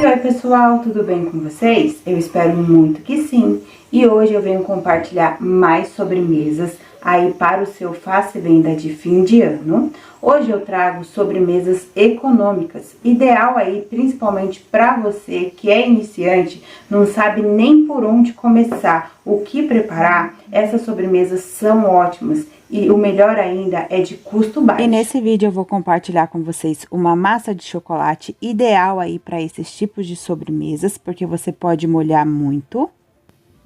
Oi pessoal, tudo bem com vocês? Eu espero muito que sim. E hoje eu venho compartilhar mais sobremesas aí para o seu Faça e Venda de fim de ano. Hoje eu trago sobremesas econômicas, ideal aí principalmente para você que é iniciante, não sabe nem por onde começar, o que preparar. Essas sobremesas são ótimas. E o melhor ainda é de custo baixo. E nesse vídeo eu vou compartilhar com vocês uma massa de chocolate ideal aí para esses tipos de sobremesas, porque você pode molhar muito.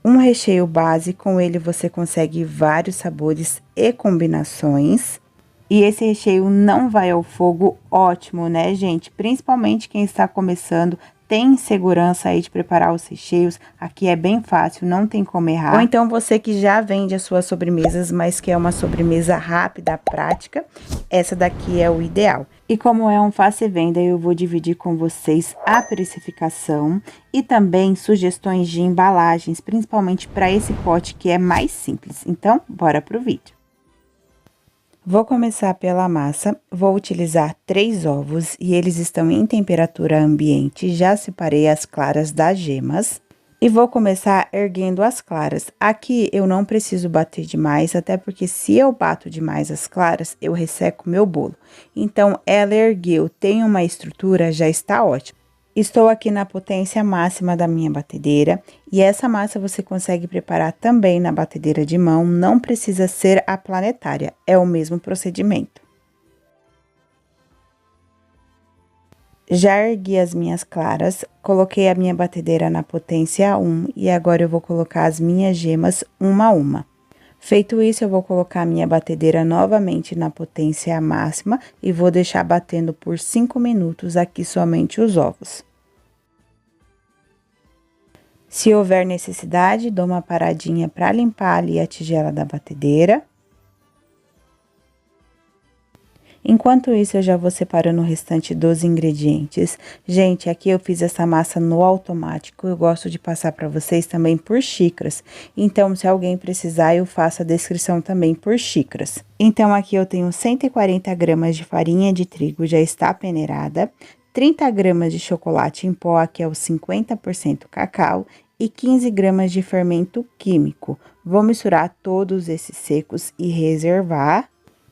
Um recheio base, com ele você consegue vários sabores e combinações. E esse recheio não vai ao fogo, ótimo, né, gente? Principalmente quem está começando, tem segurança aí de preparar os recheios. Aqui é bem fácil, não tem como errar. Ou então você que já vende as suas sobremesas, mas quer uma sobremesa rápida, prática, essa daqui é o ideal. E como é um Faça e Venda, eu vou dividir com vocês a precificação e também sugestões de embalagens, principalmente para esse pote que é mais simples. Então, bora pro vídeo. Vou começar pela massa, vou utilizar 3 ovos e eles estão em temperatura ambiente, já separei as claras das gemas. E vou começar erguendo as claras. Aqui eu não preciso bater demais, até porque se eu bato demais as claras, eu resseco meu bolo. Então, ela ergueu, tem uma estrutura, já está ótimo. Estou aqui na potência máxima da minha batedeira e essa massa você consegue preparar também na batedeira de mão, não precisa ser a planetária, é o mesmo procedimento. Já ergui as minhas claras, coloquei a minha batedeira na potência 1 e agora eu vou colocar as minhas gemas uma a uma. Feito isso, eu vou colocar a minha batedeira novamente na potência máxima e vou deixar batendo por 5 minutos aqui somente os ovos. Se houver necessidade, dou uma paradinha para limpar ali a tigela da batedeira. Enquanto isso, eu já vou separando o restante dos ingredientes. Gente, aqui eu fiz essa massa no automático, eu gosto de passar para vocês também por xícaras. Então, se alguém precisar, eu faço a descrição também por xícaras. Então, aqui eu tenho 140 gramas de farinha de trigo, já está peneirada, 30 gramas de chocolate em pó, que é o 50% cacau, e 15 gramas de fermento químico. Vou misturar todos esses secos e reservar.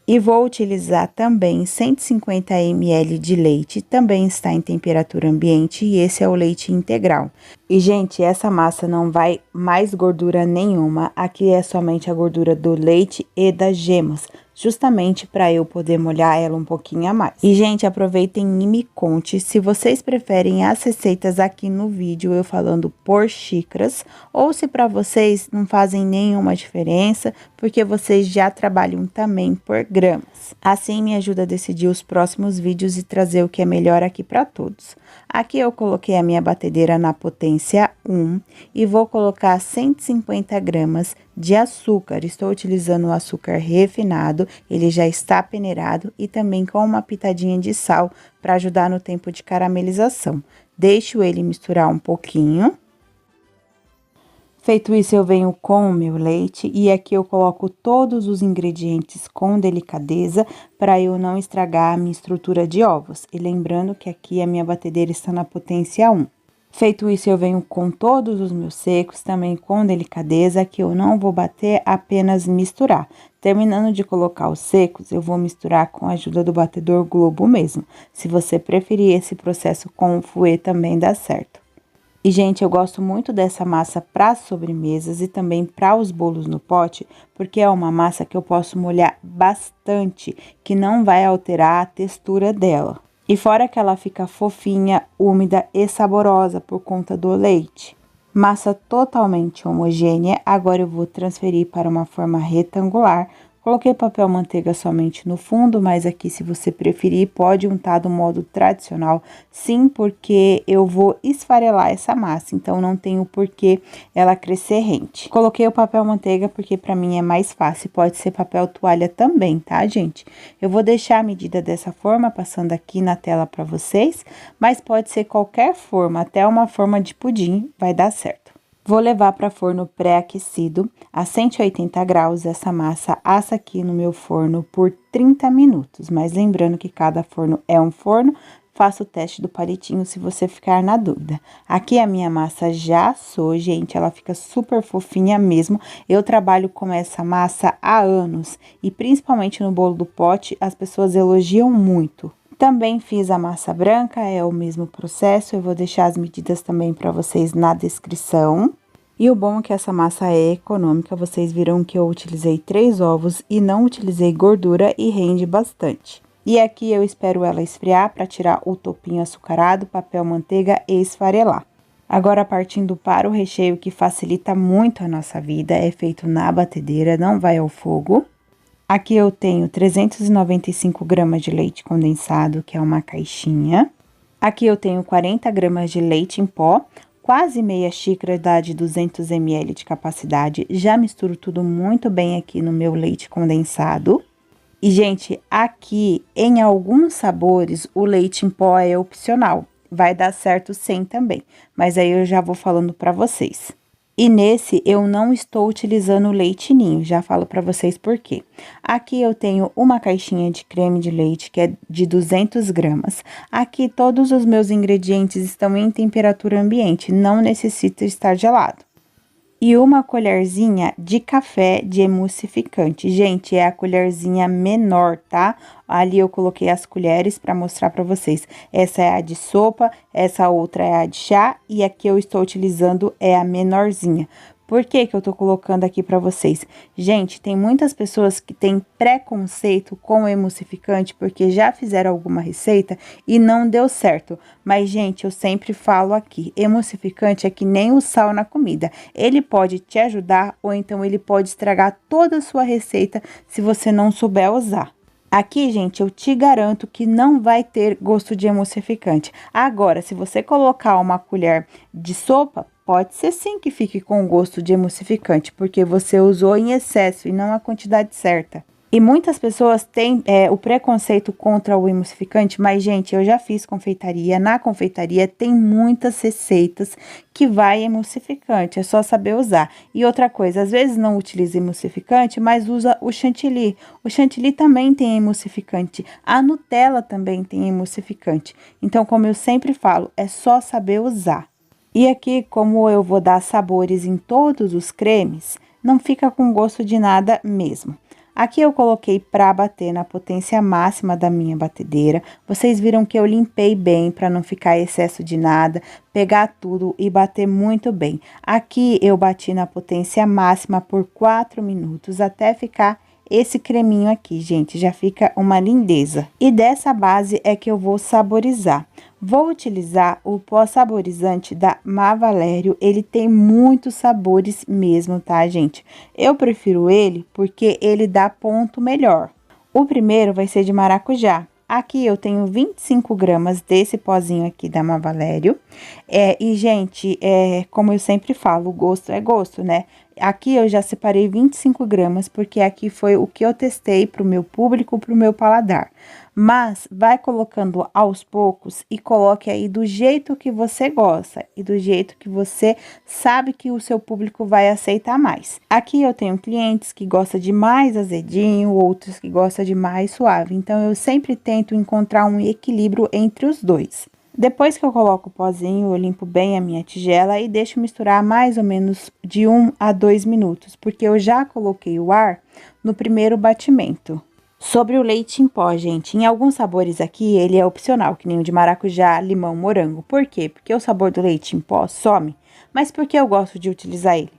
E vou utilizar também 150 ml de leite, também está em temperatura ambiente e esse é o leite integral. E, gente, essa massa não vai mais gordura nenhuma, aqui é somente a gordura do leite e das gemas, justamente para eu poder molhar ela um pouquinho a mais. E, gente, aproveitem e me conte se vocês preferem as receitas aqui no vídeo, eu falando por xícaras, ou se para vocês não fazem nenhuma diferença, porque vocês já trabalham também por gramas. Assim me ajuda a decidir os próximos vídeos e trazer o que é melhor aqui para todos. Aqui eu coloquei a minha batedeira na potência 1 e vou colocar 150 gramas de açúcar. Estou utilizando o açúcar refinado, ele já está peneirado e também com uma pitadinha de sal para ajudar no tempo de caramelização. Deixo ele misturar um pouquinho. Feito isso, eu venho com o meu leite e aqui eu coloco todos os ingredientes com delicadeza para eu não estragar a minha estrutura de ovos. E lembrando que aqui a minha batedeira está na potência 1. Feito isso, eu venho com todos os meus secos, também com delicadeza, que eu não vou bater, apenas misturar. Terminando de colocar os secos, eu vou misturar com a ajuda do batedor Globo mesmo. Se você preferir esse processo com o fouet, também dá certo. E, gente, eu gosto muito dessa massa para sobremesas e também para os bolos no pote, porque é uma massa que eu posso molhar bastante, que não vai alterar a textura dela. E fora que ela fica fofinha, úmida e saborosa por conta do leite. Massa totalmente homogênea, agora eu vou transferir para uma forma retangular. Coloquei papel manteiga somente no fundo, mas aqui, se você preferir, pode untar do modo tradicional, sim, porque eu vou esfarelar essa massa, então não tem o porquê ela crescer rente. Coloquei o papel manteiga porque para mim é mais fácil, pode ser papel toalha também, tá, gente? Eu vou deixar a medida dessa forma, passando aqui na tela para vocês, mas pode ser qualquer forma, até uma forma de pudim vai dar certo. Vou levar para forno pré-aquecido a 180 graus. Essa massa assa aqui no meu forno por 30 minutos. Mas lembrando que cada forno é um forno, faça o teste do palitinho se você ficar na dúvida. Aqui a minha massa já assou, gente, ela fica super fofinha mesmo. Eu trabalho com essa massa há anos e principalmente no bolo do pote as pessoas elogiam muito. Também fiz a massa branca, é o mesmo processo, eu vou deixar as medidas também para vocês na descrição. E o bom é que essa massa é econômica, vocês viram que eu utilizei 3 ovos e não utilizei gordura e rende bastante. E aqui eu espero ela esfriar para tirar o topinho açucarado, papel manteiga e esfarelar. Agora partindo para o recheio que facilita muito a nossa vida, é feito na batedeira, não vai ao fogo. Aqui eu tenho 395 gramas de leite condensado, que é uma caixinha. Aqui eu tenho 40 gramas de leite em pó, quase meia xícara dá de 200 ml de capacidade. Já misturo tudo muito bem aqui no meu leite condensado. E, gente, aqui em alguns sabores o leite em pó é opcional. Vai dar certo sem também, mas aí eu já vou falando para vocês. E nesse eu não estou utilizando leite ninho, já falo para vocês por quê. Aqui eu tenho uma caixinha de creme de leite que é de 200 gramas. Aqui todos os meus ingredientes estão em temperatura ambiente, não necessita estar gelado. E uma colherzinha de café de emulsificante. Gente, é a colherzinha menor, tá? Ali eu coloquei as colheres para mostrar para vocês. Essa é a de sopa, essa outra é a de chá e a que eu estou utilizando é a menorzinha. Por que que eu tô colocando aqui para vocês? Gente, tem muitas pessoas que têm preconceito com o emulsificante porque já fizeram alguma receita e não deu certo. Mas, gente, eu sempre falo aqui, emulsificante é que nem o sal na comida. Ele pode te ajudar ou então ele pode estragar toda a sua receita se você não souber usar. Aqui, gente, eu te garanto que não vai ter gosto de emulsificante. Agora, se você colocar uma colher de sopa, pode ser sim que fique com gosto de emulsificante, porque você usou em excesso e não a quantidade certa. E muitas pessoas têm o preconceito contra o emulsificante, mas, gente, eu já fiz confeitaria. Na confeitaria tem muitas receitas que vai emulsificante, é só saber usar. E outra coisa, às vezes não utiliza emulsificante, mas usa o chantilly. O chantilly também tem emulsificante, a Nutella também tem emulsificante. Então, como eu sempre falo, é só saber usar. E aqui, como eu vou dar sabores em todos os cremes, não fica com gosto de nada mesmo. Aqui eu coloquei para bater na potência máxima da minha batedeira. Vocês viram que eu limpei bem para não ficar excesso de nada, pegar tudo e bater muito bem. Aqui eu bati na potência máxima por 4 minutos até ficar esse creminho aqui, gente, já fica uma lindeza. E dessa base é que eu vou saborizar. Vou utilizar o pó saborizante da Mavalério, ele tem muitos sabores mesmo, tá, gente? Eu prefiro ele porque ele dá ponto melhor. O primeiro vai ser de maracujá. Aqui eu tenho 25 gramas desse pozinho aqui da Mavalério. E, gente, como eu sempre falo, o gosto é gosto, né? Aqui eu já separei 25 gramas, porque aqui foi o que eu testei pro meu público, pro meu paladar. Mas vai colocando aos poucos e coloque aí do jeito que você gosta e do jeito que você sabe que o seu público vai aceitar mais. Aqui eu tenho clientes que gostam de mais azedinho, outros que gostam de mais suave. Então, eu sempre tento encontrar um equilíbrio entre os dois. Depois que eu coloco o pozinho, eu limpo bem a minha tigela e deixo misturar mais ou menos de 1 a 2 minutos, porque eu já coloquei o ar no primeiro batimento. Sobre o leite em pó, gente, em alguns sabores aqui ele é opcional, que nem o de maracujá, limão, morango. Por quê? Porque o sabor do leite em pó some, mas por que eu gosto de utilizar ele?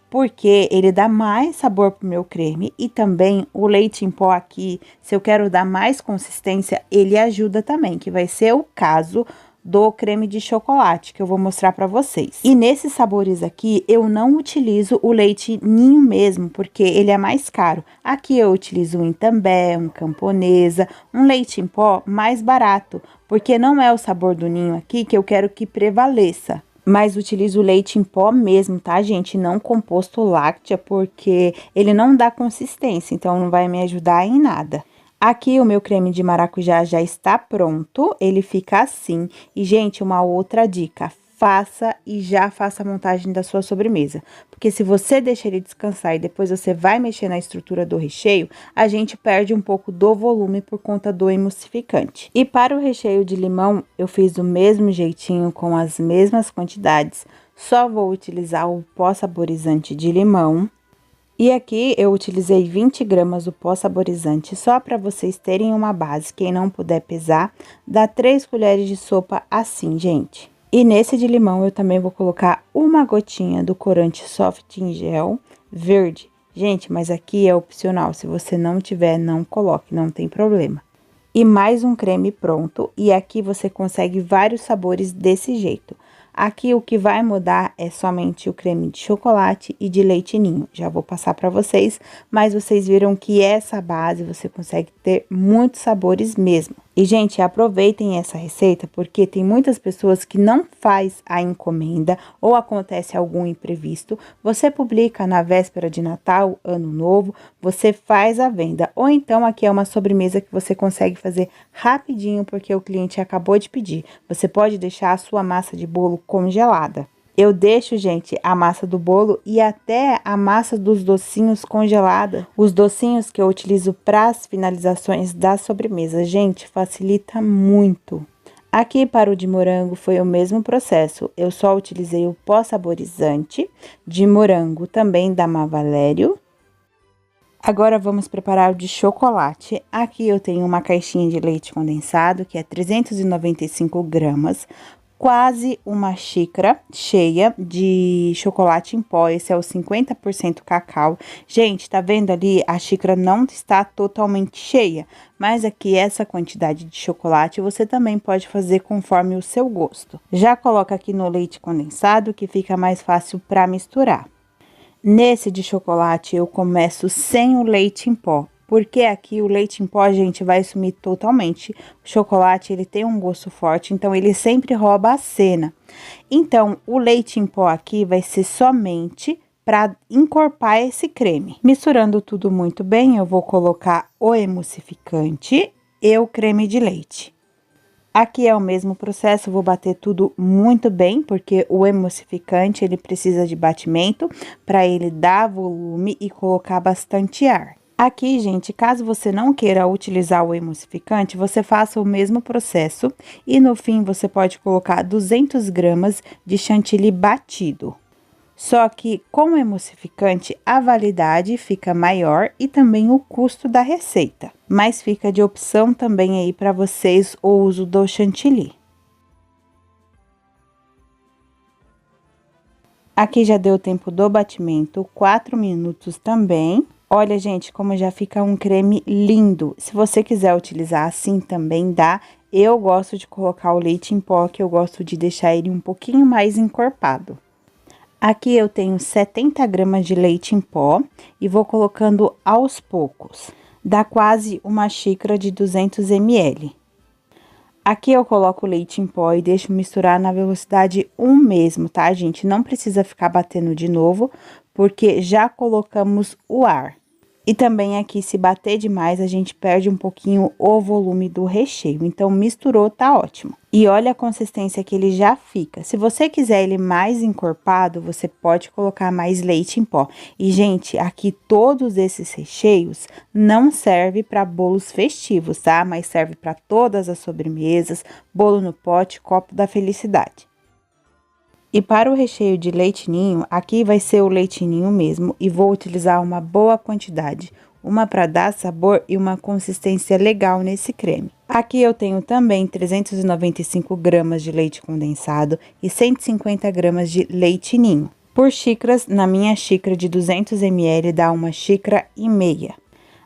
Porque ele dá mais sabor pro meu creme e também o leite em pó aqui, se eu quero dar mais consistência, ele ajuda também, que vai ser o caso do creme de chocolate, que eu vou mostrar pra vocês. E nesses sabores aqui, eu não utilizo o leite ninho mesmo, porque ele é mais caro. Aqui eu utilizo um Intambé, um Camponesa, um leite em pó mais barato, porque não é o sabor do ninho aqui que eu quero que prevaleça. Mas utilizo o leite em pó mesmo, tá, gente? Não composto láctea, porque ele não dá consistência, então não vai me ajudar em nada. Aqui o meu creme de maracujá já está pronto, ele fica assim. E, gente, uma outra dica, faça e já faça a montagem da sua sobremesa. Porque se você deixa ele descansar e depois você vai mexer na estrutura do recheio, a gente perde um pouco do volume por conta do emulsificante. E para o recheio de limão, eu fiz do mesmo jeitinho, com as mesmas quantidades. Só vou utilizar o pó saborizante de limão. E aqui eu utilizei 20 gramas do pó saborizante, só para vocês terem uma base. Quem não puder pesar, dá 3 colheres de sopa assim, gente. E nesse de limão eu também vou colocar uma gotinha do corante soft em gel verde. Gente, mas aqui é opcional, se você não tiver, não coloque, não tem problema. E mais um creme pronto, e aqui você consegue vários sabores desse jeito. Aqui o que vai mudar é somente o creme de chocolate e de leite ninho. Já vou passar para vocês, mas vocês viram que essa base você consegue ter muitos sabores mesmo. E, gente, aproveitem essa receita, porque tem muitas pessoas que não faz a encomenda ou acontece algum imprevisto. Você publica na véspera de Natal, Ano Novo, você faz a venda. Ou então, aqui é uma sobremesa que você consegue fazer rapidinho, porque o cliente acabou de pedir. Você pode deixar a sua massa de bolo congelada. Eu deixo, gente, a massa do bolo e até a massa dos docinhos congelada. Os docinhos que eu utilizo para as finalizações da sobremesa, gente, facilita muito. Aqui para o de morango foi o mesmo processo. Eu só utilizei o pó saborizante de morango, também da Mavalério. Agora vamos preparar o de chocolate. Aqui eu tenho uma caixinha de leite condensado, que é 395 gramas. Quase uma xícara cheia de chocolate em pó, esse é o 50% cacau. Gente, tá vendo ali? A xícara não está totalmente cheia, mas aqui essa quantidade de chocolate você também pode fazer conforme o seu gosto. Já coloca aqui no leite condensado, que fica mais fácil para misturar. Nesse de chocolate eu começo sem o leite em pó. Porque aqui o leite em pó, gente, vai sumir totalmente. O chocolate, ele tem um gosto forte, então ele sempre rouba a cena. Então, o leite em pó aqui vai ser somente para encorpar esse creme. Misturando tudo muito bem, eu vou colocar o emulsificante e o creme de leite. Aqui é o mesmo processo, vou bater tudo muito bem, porque o emulsificante, ele precisa de batimento para ele dar volume e colocar bastante ar. Aqui, gente, caso você não queira utilizar o emulsificante, você faça o mesmo processo e no fim você pode colocar 200 gramas de chantilly batido. Só que com o emulsificante a validade fica maior e também o custo da receita. Mas fica de opção também aí para vocês o uso do chantilly. Aqui já deu tempo do batimento, 4 minutos também. Olha, gente, como já fica um creme lindo. Se você quiser utilizar assim também dá. Eu gosto de colocar o leite em pó, que eu gosto de deixar ele um pouquinho mais encorpado. Aqui eu tenho 70 gramas de leite em pó e vou colocando aos poucos. Dá quase uma xícara de 200 ml. Aqui eu coloco o leite em pó e deixo misturar na velocidade 1 mesmo, tá, gente? Não precisa ficar batendo de novo, porque já colocamos o ar. E também aqui, se bater demais, a gente perde um pouquinho o volume do recheio. Então, misturou, tá ótimo. E olha a consistência que ele já fica. Se você quiser ele mais encorpado, você pode colocar mais leite em pó. E, gente, aqui todos esses recheios não servem para bolos festivos, tá? Mas serve para todas as sobremesas, bolo no pote, copo da felicidade. E para o recheio de leite ninho, aqui vai ser o leite ninho mesmo e vou utilizar uma boa quantidade, uma para dar sabor e uma consistência legal nesse creme. Aqui eu tenho também 395 gramas de leite condensado e 150 gramas de leite ninho. Por xícaras, na minha xícara de 200 ml dá uma xícara e meia.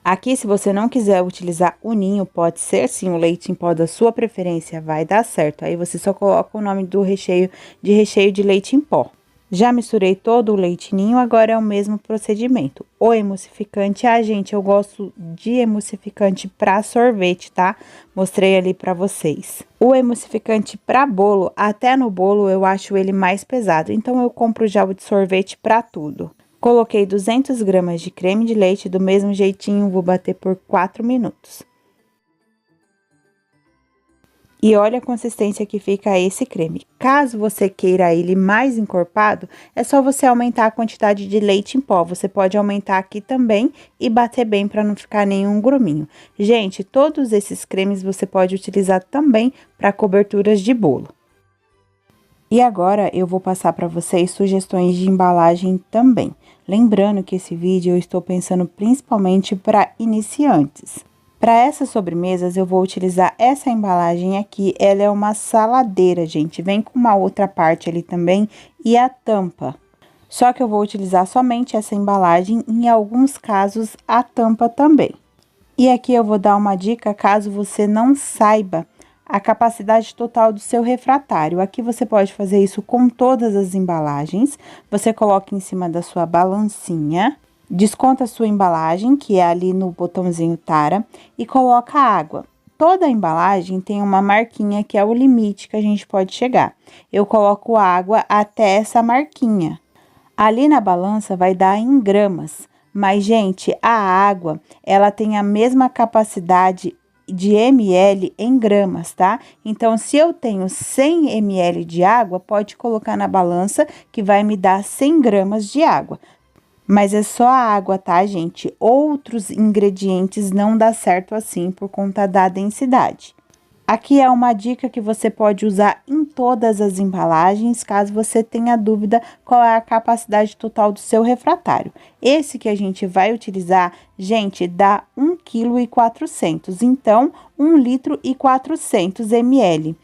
Aqui, se você não quiser utilizar o ninho, pode ser sim o leite em pó da sua preferência, vai dar certo. Aí, você só coloca o nome do recheio de leite em pó. Já misturei todo o leite ninho, agora é o mesmo procedimento. O emulsificante, gente, eu gosto de emulsificante para sorvete, tá? Mostrei ali para vocês. O emulsificante para bolo, até no bolo eu acho ele mais pesado, então eu compro já o de sorvete para tudo. Coloquei 200 gramas de creme de leite, do mesmo jeitinho, vou bater por 4 minutos. E olha a consistência que fica esse creme. Caso você queira ele mais encorpado, é só você aumentar a quantidade de leite em pó. Você pode aumentar aqui também e bater bem para não ficar nenhum gruminho. Gente, todos esses cremes você pode utilizar também para coberturas de bolo. E agora eu vou passar para vocês sugestões de embalagem também. Lembrando que esse vídeo eu estou pensando principalmente para iniciantes. Para essas sobremesas, eu vou utilizar essa embalagem aqui. Ela é uma saladeira, gente. Vem com uma outra parte ali também e a tampa. Só que eu vou utilizar somente essa embalagem, em alguns casos a tampa também. E aqui eu vou dar uma dica caso você não saiba a capacidade total do seu refratário. Aqui você pode fazer isso com todas as embalagens. Você coloca em cima da sua balancinha. Desconta a sua embalagem, que é ali no botãozinho Tara, e coloca água. Toda a embalagem tem uma marquinha que é o limite que a gente pode chegar. Eu coloco água até essa marquinha. Ali na balança vai dar em gramas, mas, gente, a água, ela tem a mesma capacidade de ml em gramas, tá? Então, se eu tenho 100 ml de água, pode colocar na balança que vai me dar 100 gramas de água. Mas é só a água, tá, gente? Outros ingredientes não dá certo assim por conta da densidade. Aqui é uma dica que você pode usar em todas as embalagens, caso você tenha dúvida qual é a capacidade total do seu refratário. Esse que a gente vai utilizar, gente, dá 1,4 kg, então 1,4 ml.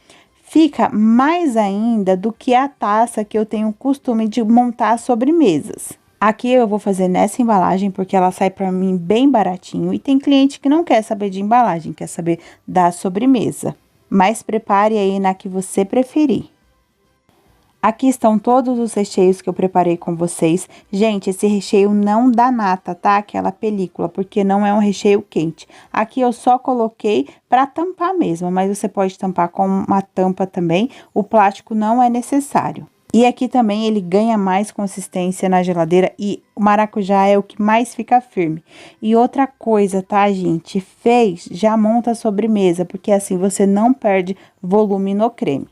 Fica mais ainda do que a taça que eu tenho o costume de montar sobremesas. Aqui eu vou fazer nessa embalagem porque ela sai para mim bem baratinho e tem cliente que não quer saber de embalagem, quer saber da sobremesa. Mas prepare aí na que você preferir. Aqui estão todos os recheios que eu preparei com vocês. Gente, esse recheio não dá nata, tá? Aquela película, porque não é um recheio quente. Aqui eu só coloquei para tampar mesmo, mas você pode tampar com uma tampa também. O plástico não é necessário. E aqui também ele ganha mais consistência na geladeira e o maracujá é o que mais fica firme. E outra coisa, tá, gente? Fez, já monta a sobremesa, porque assim você não perde volume no creme.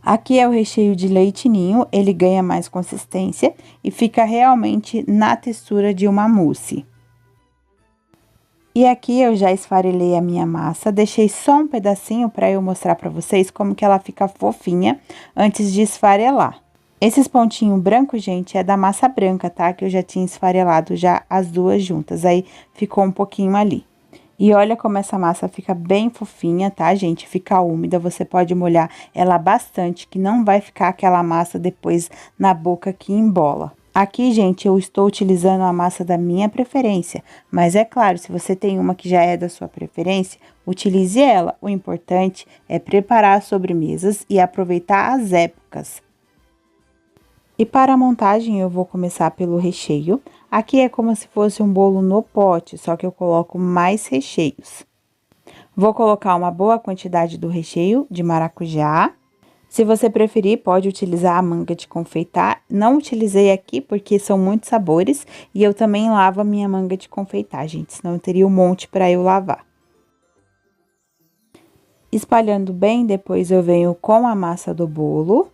Aqui é o recheio de leite ninho, ele ganha mais consistência e fica realmente na textura de uma mousse. E aqui eu já esfarelei a minha massa, deixei só um pedacinho para eu mostrar para vocês como que ela fica fofinha antes de esfarelar. Esses pontinhos brancos, gente, é da massa branca, tá? Que eu já tinha esfarelado já as duas juntas, aí ficou um pouquinho ali. E olha como essa massa fica bem fofinha, tá, gente? Fica úmida, você pode molhar ela bastante, que não vai ficar aquela massa depois na boca que embola. Aqui, gente, eu estou utilizando a massa da minha preferência, mas é claro, se você tem uma que já é da sua preferência, utilize ela. O importante é preparar as sobremesas e aproveitar as épocas. E para a montagem, eu vou começar pelo recheio. Aqui é como se fosse um bolo no pote, só que eu coloco mais recheios. Vou colocar uma boa quantidade do recheio de maracujá. Se você preferir, pode utilizar a manga de confeitar. Não utilizei aqui porque são muitos sabores e eu também lavo a minha manga de confeitar, gente, senão eu teria um monte para eu lavar. Espalhando bem, depois eu venho com a massa do bolo.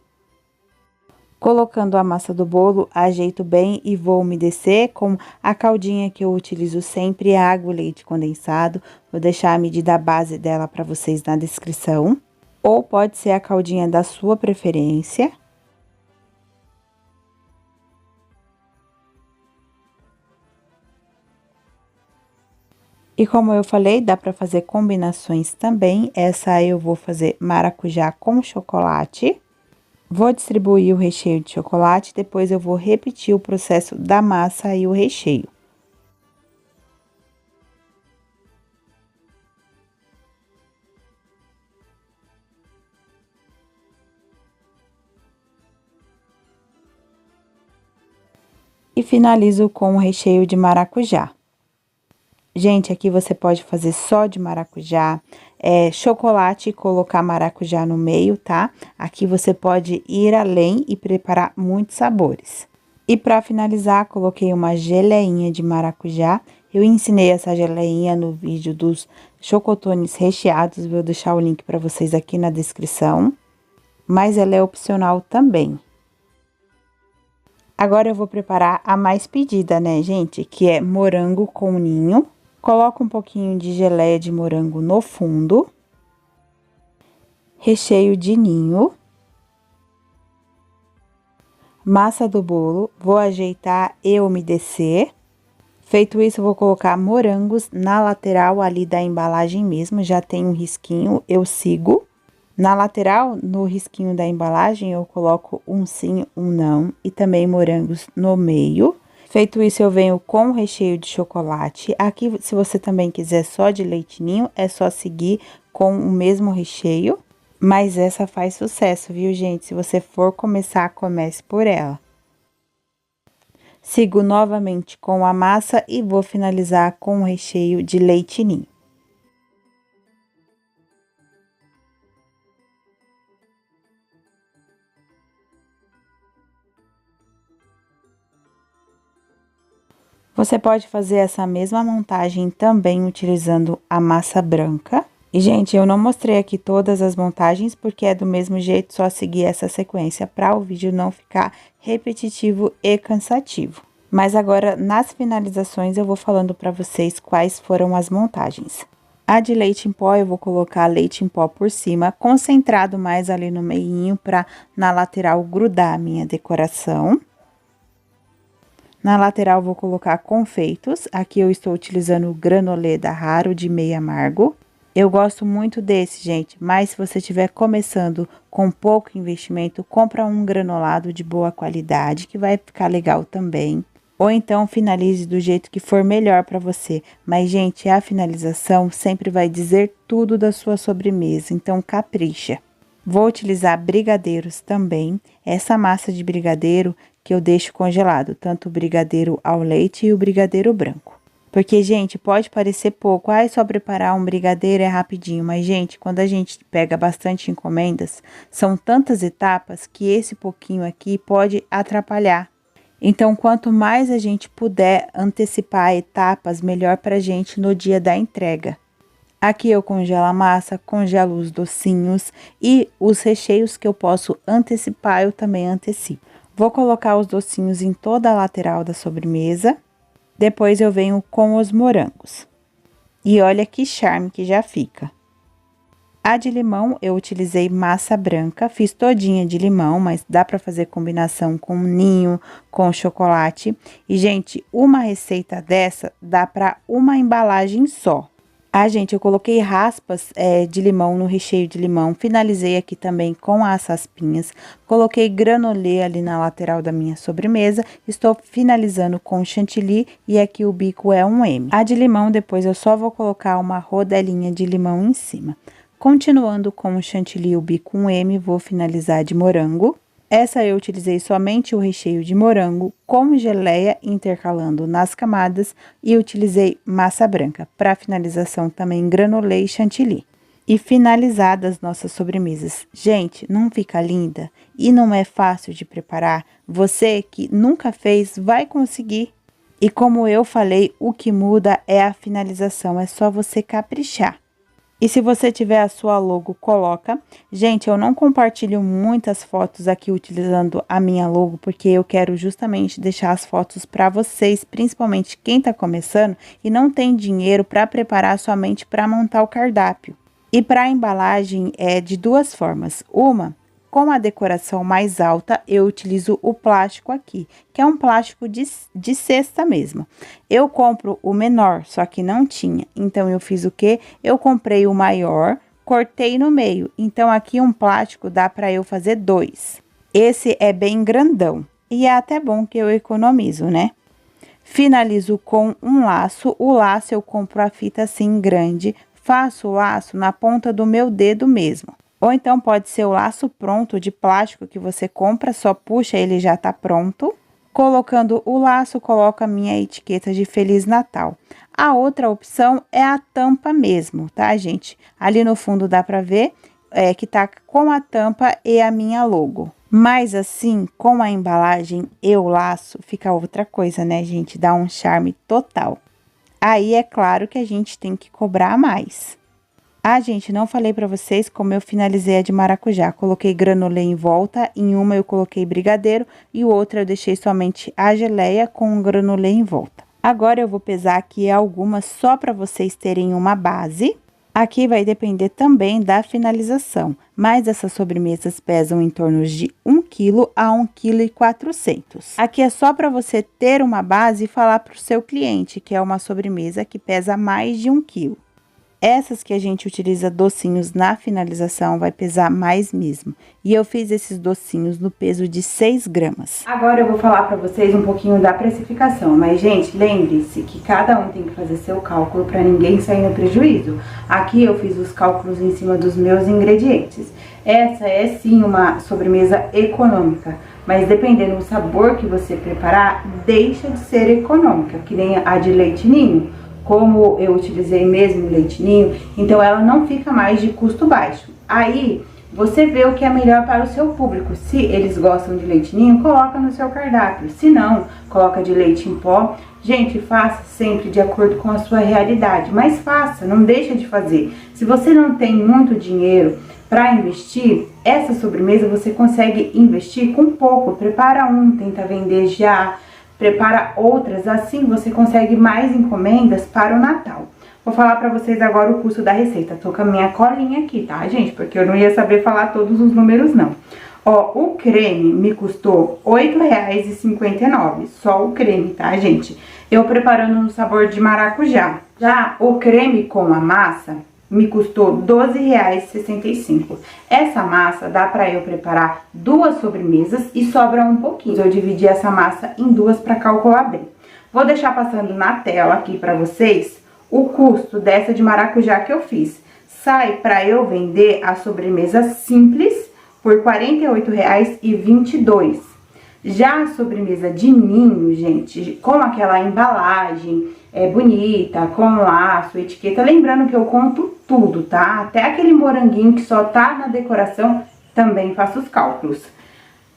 Colocando a massa do bolo, ajeito bem e vou umedecer com a caldinha que eu utilizo sempre, é água e leite condensado. Vou deixar a medida base dela para vocês na descrição. Ou pode ser a caldinha da sua preferência. E como eu falei, dá para fazer combinações também. Essa eu vou fazer maracujá com chocolate. Vou distribuir o recheio de chocolate, depois eu vou repetir o processo da massa e o recheio. E finalizo com o recheio de maracujá. Gente, aqui você pode fazer só de maracujá, chocolate e colocar maracujá no meio, tá? Aqui você pode ir além e preparar muitos sabores. E para finalizar, coloquei uma geleinha de maracujá Eu ensinei essa geleinha no vídeo dos chocotones recheados, vou deixar o link para vocês aqui na descrição, mas ela é opcional também. Agora eu vou preparar a mais pedida, né, gente, que é morango com ninho. Coloco um pouquinho de geleia de morango no fundo, recheio de ninho, massa do bolo, vou ajeitar e umedecer. Feito isso, vou colocar morangos na lateral ali da embalagem mesmo, já tem um risquinho, eu sigo. Na lateral, no risquinho da embalagem, eu coloco um sim, um não e também morangos no meio. Feito isso, eu venho com o recheio de chocolate. Aqui, se você também quiser só de leite ninho, é só seguir com o mesmo recheio. Mas essa faz sucesso, viu, gente? Se você for começar, comece por ela. Sigo novamente com a massa e vou finalizar com o recheio de leite ninho. Você pode fazer essa mesma montagem também utilizando a massa branca. E, gente, eu não mostrei aqui todas as montagens porque é do mesmo jeito, só seguir essa sequência para o vídeo não ficar repetitivo e cansativo. Mas agora, nas finalizações, eu vou falando para vocês quais foram as montagens. A de leite em pó, eu vou colocar leite em pó por cima, concentrado mais ali no meinho para na lateral grudar a minha decoração. Na lateral, vou colocar confeitos. Aqui eu estou utilizando o granolê da Raro de meio amargo. Eu gosto muito desse, gente, mas se você estiver começando com pouco investimento, compra um granulado de boa qualidade, que vai ficar legal também. Ou então, finalize do jeito que for melhor para você. Mas, gente, a finalização sempre vai dizer tudo da sua sobremesa, então capricha. Vou utilizar brigadeiros também. Essa massa de brigadeiro que eu deixo congelado, tanto o brigadeiro ao leite e o brigadeiro branco. Porque, gente, pode parecer pouco, é só preparar um brigadeiro, é rapidinho. Mas, gente, quando a gente pega bastante encomendas, são tantas etapas que esse pouquinho aqui pode atrapalhar. Então, quanto mais a gente puder antecipar etapas, melhor pra gente no dia da entrega. Aqui eu congelo a massa, congelo os docinhos e os recheios que eu posso antecipar, eu também antecipo. Vou colocar os docinhos em toda a lateral da sobremesa. Depois eu venho com os morangos. E olha que charme que já fica. A de limão eu utilizei massa branca, fiz todinha de limão, mas dá para fazer combinação com ninho, com chocolate. E, gente, uma receita dessa dá para uma embalagem só. Ah, gente, eu coloquei raspas de limão no recheio de limão, finalizei aqui também com as raspinhas, coloquei granolê ali na lateral da minha sobremesa, estou finalizando com chantilly e aqui o bico é um M. A de limão, depois eu só vou colocar uma rodelinha de limão em cima. Continuando com o chantilly e o bico um M, vou finalizar de morango. Essa eu utilizei somente o recheio de morango com geleia, intercalando nas camadas, e utilizei massa branca. Para finalização também granulei e chantilly. E finalizadas nossas sobremesas. Gente, não fica linda? E não é fácil de preparar? Você que nunca fez, vai conseguir. E como eu falei, o que muda é a finalização, é só você caprichar. E se você tiver a sua logo, coloca. Gente, eu não compartilho muitas fotos aqui utilizando a minha logo, porque eu quero justamente deixar as fotos para vocês, principalmente quem tá começando e não tem dinheiro para preparar somente para montar o cardápio. E para a embalagem é de duas formas. Uma, com a decoração mais alta, eu utilizo o plástico aqui, que é um plástico de cesta mesmo. Eu compro o menor, só que não tinha. Então, eu fiz o quê? Eu comprei o maior, cortei no meio. Então, aqui um plástico dá para eu fazer dois. Esse é bem grandão. E é até bom que eu economizo, né? Finalizo com um laço. O laço eu compro a fita assim grande. Faço o laço na ponta do meu dedo mesmo. Ou então pode ser o laço pronto de plástico que você compra, só puxa, ele já tá pronto. Colocando o laço, coloco a minha etiqueta de Feliz Natal. A outra opção é a tampa mesmo, tá, gente? Ali no fundo dá pra ver que tá com a tampa e a minha logo. Mas assim, com a embalagem e o laço, fica outra coisa, né, gente? Dá um charme total. aí é claro que a gente tem que cobrar mais. Ah, gente, não falei pra vocês como eu finalizei a de maracujá. Coloquei granulê em volta, em uma eu coloquei brigadeiro e outra eu deixei somente a geleia com o granulê em volta. Agora eu vou pesar aqui algumas só para vocês terem uma base. Aqui vai depender também da finalização, mas essas sobremesas pesam em torno de 1 kg a 1,4 kg. Aqui é só para você ter uma base e falar para o seu cliente que é uma sobremesa que pesa mais de 1 kg. Essas que a gente utiliza docinhos na finalização vai pesar mais mesmo. E eu fiz esses docinhos no peso de 6 gramas. Agora eu vou falar pra vocês um pouquinho da precificação. Mas, gente, lembre-se que cada um tem que fazer seu cálculo pra ninguém sair no prejuízo. Aqui eu fiz os cálculos em cima dos meus ingredientes. Essa é sim uma sobremesa econômica. Mas dependendo do sabor que você preparar, deixa de ser econômica. Que nem a de leite ninho. Como eu utilizei mesmo leite ninho, então ela não fica mais de custo baixo. Aí, você vê o que é melhor para o seu público. Se eles gostam de leite ninho, coloca no seu cardápio. Se não, coloca de leite em pó. Gente, faça sempre de acordo com a sua realidade, mas faça, não deixa de fazer. Se você não tem muito dinheiro para investir, essa sobremesa você consegue investir com pouco. Prepara um, tenta vender já. Prepara outras, assim você consegue mais encomendas para o Natal. Vou falar pra vocês agora o custo da receita. Tô com a minha colinha aqui, tá, gente? Porque eu não ia saber falar todos os números, não. Ó, o creme me custou R$ 8,59. Só o creme, tá, gente? Eu preparando no sabor de maracujá. Já o creme com a massa me custou R$ 12,65. Essa massa dá pra eu preparar 2 sobremesas e sobra um pouquinho. Eu dividi essa massa em 2 pra calcular bem. Vou deixar passando na tela aqui pra vocês o custo dessa de maracujá que eu fiz. Sai pra eu vender a sobremesa simples por R$ 48,22. Já a sobremesa de ninho, gente, com aquela embalagem bonita, com laço, etiqueta, lembrando que eu conto tudo, tá? Até aquele moranguinho que só tá na decoração, também faço os cálculos.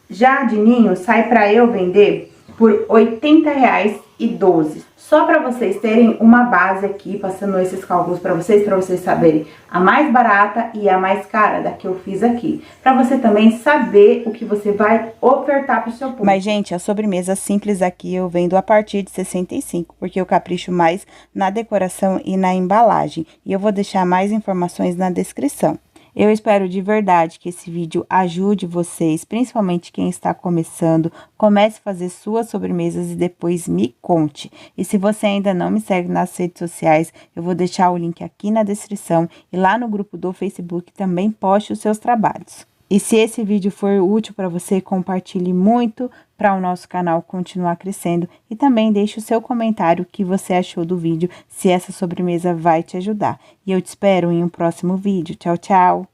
Já a de ninho sai pra eu vender por R$ 80,12. Só para vocês terem uma base aqui, passando esses cálculos para vocês saberem a mais barata e a mais cara da que eu fiz aqui. Para você também saber o que você vai ofertar pro seu público. Mas, gente, a sobremesa simples aqui eu vendo a partir de 65, porque eu capricho mais na decoração e na embalagem. E eu vou deixar mais informações na descrição. Eu espero de verdade que esse vídeo ajude vocês, principalmente quem está começando. Comece a fazer suas sobremesas e depois me conte. E se você ainda não me segue nas redes sociais, eu vou deixar o link aqui na descrição e lá no grupo do Facebook também poste os seus trabalhos. E se esse vídeo for útil para você, compartilhe muito para o nosso canal continuar crescendo. E também deixe o seu comentário o que você achou do vídeo, se essa sobremesa vai te ajudar. E eu te espero em um próximo vídeo. Tchau, tchau!